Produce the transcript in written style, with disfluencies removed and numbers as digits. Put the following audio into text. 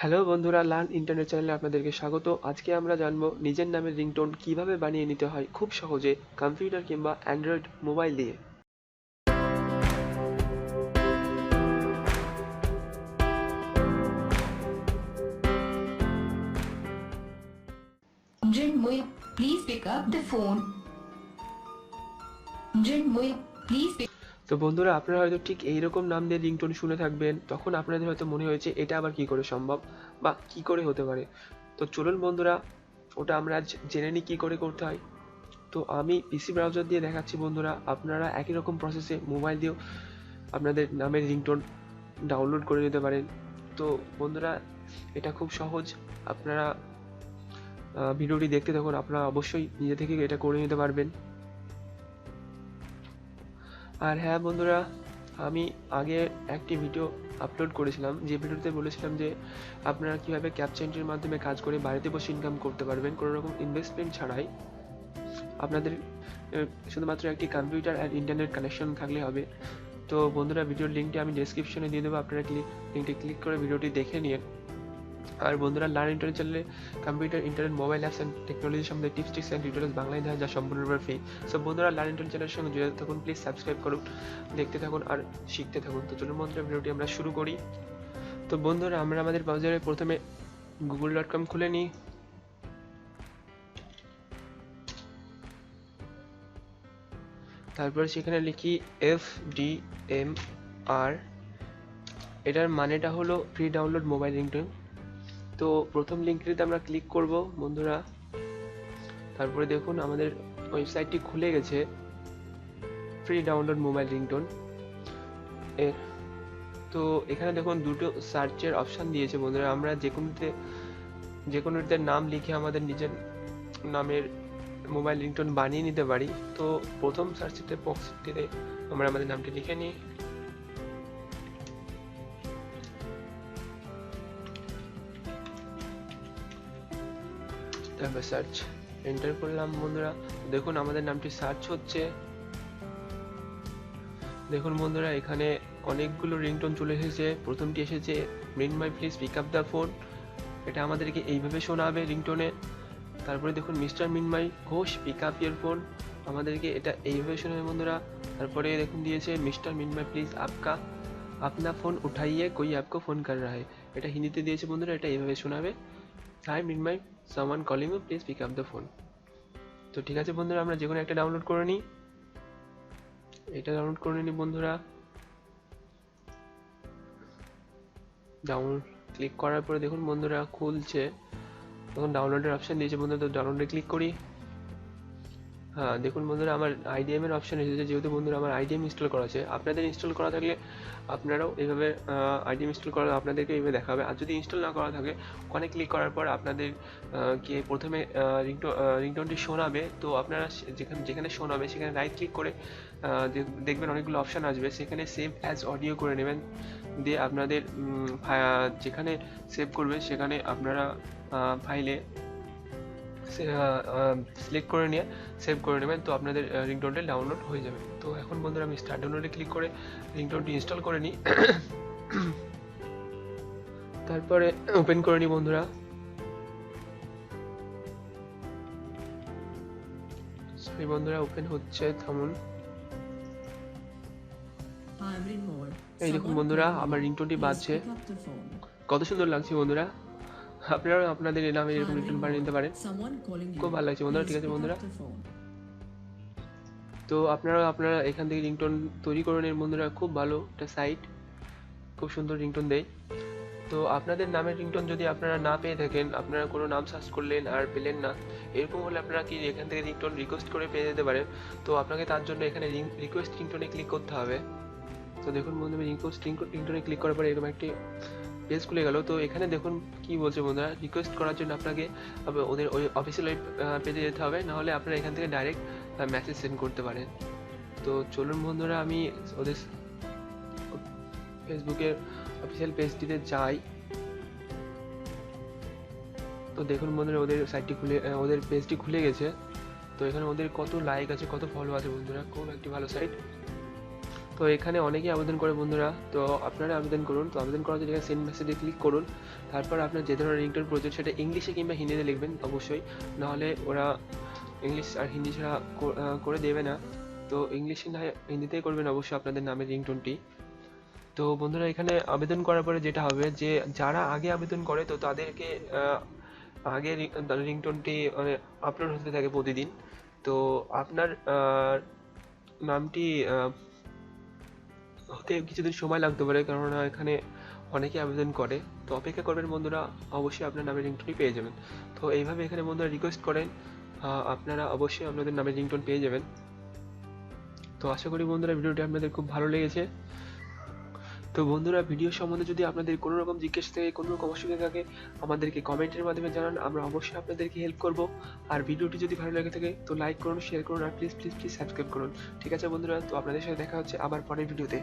Hello বন্ধুরা, learn internet চ্যানেলে আপনাদেরকে স্বাগত। আজকে আমরা জানবো নিজের নামের রিংটোন কিভাবে বানিয়ে নিতে হয় খুব সহজে কম্পিউটার কিংবা অ্যান্ড্রয়েড মোবাইল দিয়ে। Mrinmoy, please pick up the phone. Mrinmoy, please pick. তো বন্ধুরা, আপনারা হয়তো ঠিক এইরকম নাম দিয়ে রিংটোন শুনে থাকবেন। তখন আপনাদের হয়তো মনে হয়েছে এটা আবার কি করে সম্ভব বা কি করে হতে পারে। তো চলুন বন্ধুরা, ওটা আমরা আজ জেনে নিই কী করে করতে হয়। তো আমি পিসি ব্রাউজার দিয়ে দেখাচ্ছি বন্ধুরা, আপনারা একই রকম প্রসেসে মোবাইল দিয়েও আপনাদের নামের রিংটোন ডাউনলোড করে নিতে পারেন। তো বন্ধুরা, এটা খুব সহজ। আপনারা ভিডিওটি দেখতে থাকুন, আপনারা অবশ্যই নিজে থেকে এটা করে নিতে পারবেন। আর হ্যাঁ বন্ধুরা, আমি আগে একটি ভিডিও আপলোড করেছিলাম, যে ভিডিওতে বলেছিলাম যে আপনারা কীভাবে ক্যাপচা এন্ট্রির মাধ্যমে কাজ করে বাড়িতে বসে ইনকাম করতে পারবেন কোনো রকম ইনভেস্টমেন্ট ছাড়াই। আপনাদের শুধুমাত্র একটি কম্পিউটার আর ইন্টারনেট কানেকশন থাকলে হবে। তো বন্ধুরা, ভিডিওর লিঙ্কটি আমি ডেসক্রিপশনে দিয়ে দেবো, আপনারা লিঙ্কটি ক্লিক করে ভিডিওটি দেখে নিন। আর বন্ধুরা, লার্ন ইন্টারনেট চ্যানেলে computer, internet, mobile apps and technology সম্বন্ধে টিপস, ট্রিক্স অ্যান্ড টিউটোরিয়ালস বাংলায় দেওয়া, যা সম্পূর্ণরূপে ফ্রি। সো বন্ধুরা, লার্ন ইন্টারনেট চ্যানেলের সঙ্গে জুড়ে থাকুন, প্লিজ সাবস্ক্রাইব করুন, দেখতে থাকুন আর শিখতে থাকুন। তো চলুন বন্ধুরা, ভিডিওটি আমরা শুরু করি। তো বন্ধুরা, আমরা আমাদের ব্রাউজারে প্রথমে google.com খুলে নিই। তারপর সেখানে লিখি FDMR। এটার মানেটা হলো ফ্রি ডাউনলোড মোবাইল রিংটোন। তো প্রথম লিঙ্কটিতে আমরা ক্লিক করব বন্ধুরা। তারপরে দেখুন আমাদের ওয়েবসাইটটি খুলে গেছে, ফ্রি ডাউনলোড মোবাইল রিংটোন এর। তো এখানে দেখুন দুটো সার্চের অপশান দিয়েছে বন্ধুরা, আমরা যে কোনোটিতে নাম লিখে আমাদের নিজের নামের মোবাইল রিংটোন বানিয়ে নিতে পারি। তো প্রথম সার্চের বক্সটিতে আমরা আমাদের নামটি লিখে নিই। তারপর সার্চ এন্টার করলাম বন্ধুরা। দেখুন আমাদের নামটি সার্চ হচ্ছে। দেখুন বন্ধুরা, এখানে অনেকগুলো রিংটোন চলে এসেছে। প্রথমটি এসেছে Mrinmoy please pick up the phone. এটা আমাদেরকে এইভাবে শোনাবে রিংটোনে। তারপরে দেখুন mister Mrinmoy Ghosh pick up your phone, আমাদেরকে এটা এইভাবে শোনাবে বন্ধুরা। তারপরে দেখুন দিয়েছে মিস্টার মৃন্ময় প্লিজ আপকা আপনা ফোন উঠাইয়ে কোই আপকো ফোন কর রহা হ্যায়। এটা হিন্দিতে দিয়েছে বন্ধুরা, এটা এইভাবে শোনাবে, hi Mrinmoy someone calling you please pick up the phone. তো ঠিক আছে বন্ধুরা, আমরা যে কোনো একটা ডাউনলোড করে নিই। এটা ডাউনলোড করে নিই বন্ধুরা। ডাউনলোড ক্লিক করার পরে দেখুন বন্ধুরা খুলছে, তখন ডাউনলোডের অপশান দিয়েছে বন্ধুরা। তো ডাউনলোডে ক্লিক করি। হ্যাঁ দেখুন বন্ধুরা, আমার আইডিএম এর অপশান এসেছে। যেহেতু বন্ধুরা আমার আইডিএম ইনস্টল করা আছে, আপনাদের ইনস্টল করা থাকলে আপনারাও এইভাবে আইডিএম ইনস্টল করা আপনাদেরকে এইভাবে দেখাবে। আর যদি ইনস্টল না করা থাকে, ওখানে ক্লিক করার পর আপনাদের কে প্রথমে রিংটোনটি শোনাবে। তো আপনারা যেখানে শোনাবে সেখানে রাইট ক্লিক করে দেখবেন অনেকগুলো অপশান আসবে, সেখানে সেভ অ্যাজ অডিও করে নেবেন। দিয়ে আপনাদের যেখানে সেভ করবে সেখানে আপনারা ফাইলে সিলেক্ট করে নিয়ে সেভ করে নেবেন। তো আপনাদের রিংটোনটি ডাউনলোড হয়ে যাবে। তো এখন বন্ধুরা আমি স্টার্ট ডাউনলোডে ক্লিক করে রিংটোনটি ইনস্টল করে নিই। তারপরে ওপেন করে নিই বন্ধুরা। সরি বন্ধুরা, ওপেন হচ্ছে, থামুন। এই দেখুন বন্ধুরা, আমার রিংটোনটি বাজছে, কত সুন্দর লাগছে বন্ধুরা। আপনারাও আপনাদের এই নামে এরকম রিংটোন বানিয়ে নিতে পারেন, খুব ভালো লাগছে বন্ধুরা। ঠিক আছে বন্ধুরা, তো আপনারা এখান থেকে রিংটোন তৈরি করে নিন বন্ধুরা। খুব ভালো একটা সাইট, খুব সুন্দর রিংটোন দেয়। তো আপনাদের নামের রিংটোন যদি আপনারা না পেয়ে থাকেন, আপনারা কোনো নাম সার্চ করলেন আর পেলেন না, এরকম হলে আপনারা কি এখান থেকে রিংটোন রিকোয়েস্ট করে পেয়ে যেতে পারেন। তো আপনাকে তার জন্য এখানে রিকোয়েস্ট রিংটোনে ক্লিক করতে হবে। তো দেখুন বন্ধু, আমি রিকোয়েস্ট রিংটোনে ক্লিক করার পরে এরকম একটি পেজ খুলে গেল। তো এখানে দেখুন কি বলছে বন্ধুরা, রিকোয়েস্ট করার জন্য আপনাকে ওদের ওই অফিসিয়াল পেজে যেতে হবে, নাহলে আপনারা এখান থেকে ডাইরেক্ট মেসেজ সেন্ড করতে পারেন। তো চলুন বন্ধুরা, আমি ওদের ফেসবুকের অফিসিয়াল পেজটিতে যাই। তো দেখুন বন্ধুরা, ওদের সাইটটি খুলে ওদের পেজটি খুলে গেছে। তো এখানে ওদের কত লাইক আছে, কত ফলো আছে বন্ধুরা, খুব একটি ভালো সাইট। তো তো এখানে অনেকেই আবেদন করে বন্ধুরা, তো আপনারা আবেদন করুন। তো আবেদন করার জন্য সেন্ড মেসেজে ক্লিক করুন। তারপর আপনার যে ধরনের রিংটোন প্রয়োজন সেটা ইংলিশে কিংবা হিন্দিতে লিখবেন অবশ্যই, নাহলে ওরা ইংলিশ আর হিন্দি ছাড়া করে দেবে না। তো ইংলিশে না হিন্দিতেই করবেন অবশ্যই আপনাদের নামের রিংটোনটি। তো বন্ধুরা এখানে আবেদন করার পরে যেটা হবে যে যারা আগে আবেদন করে তো তাদেরকে আগে রিংটোনটি মানে আপলোড হতে থাকে প্রতিদিন। তো আপনার নামটি হতে কিছুদিন সময় লাগতে পারে, কেননা এখানে অনেকে আবেদন করে। তো অপেক্ষা করবেন বন্ধুরা, অবশ্যই আপনার নামের রিংটোনটি পেয়ে যাবেন। তো এইভাবে এখানে বন্ধুরা রিকোয়েস্ট করেন, আপনারা অবশ্যই আপনাদের নামের রিংটোন পেয়ে যাবেন। তো আশা করি বন্ধুরা ভিডিওটি আপনাদের খুব ভালো লেগেছে। তো বন্ধুরা ভিডিও সম্বন্ধে যদি আপনাদের কোনো রকম জিজ্ঞেস থাকে, কোনো রকম অসুবিধা থাকে, আমাদেরকে কমেন্টের মাধ্যমে জানান, আমরা অবশ্যই আপনাদেরকে হেল্প করব। আর ভিডিওটি যদি ভালো লেগে থাকে তো লাইক করুন, শেয়ার করুন, আর প্লিজ প্লিজ প্লিজ সাবস্ক্রাইব করুন। ঠিক আছে বন্ধুরা, তো আপনাদের সাথে দেখা হচ্ছে আবার পরের ভিডিওতে।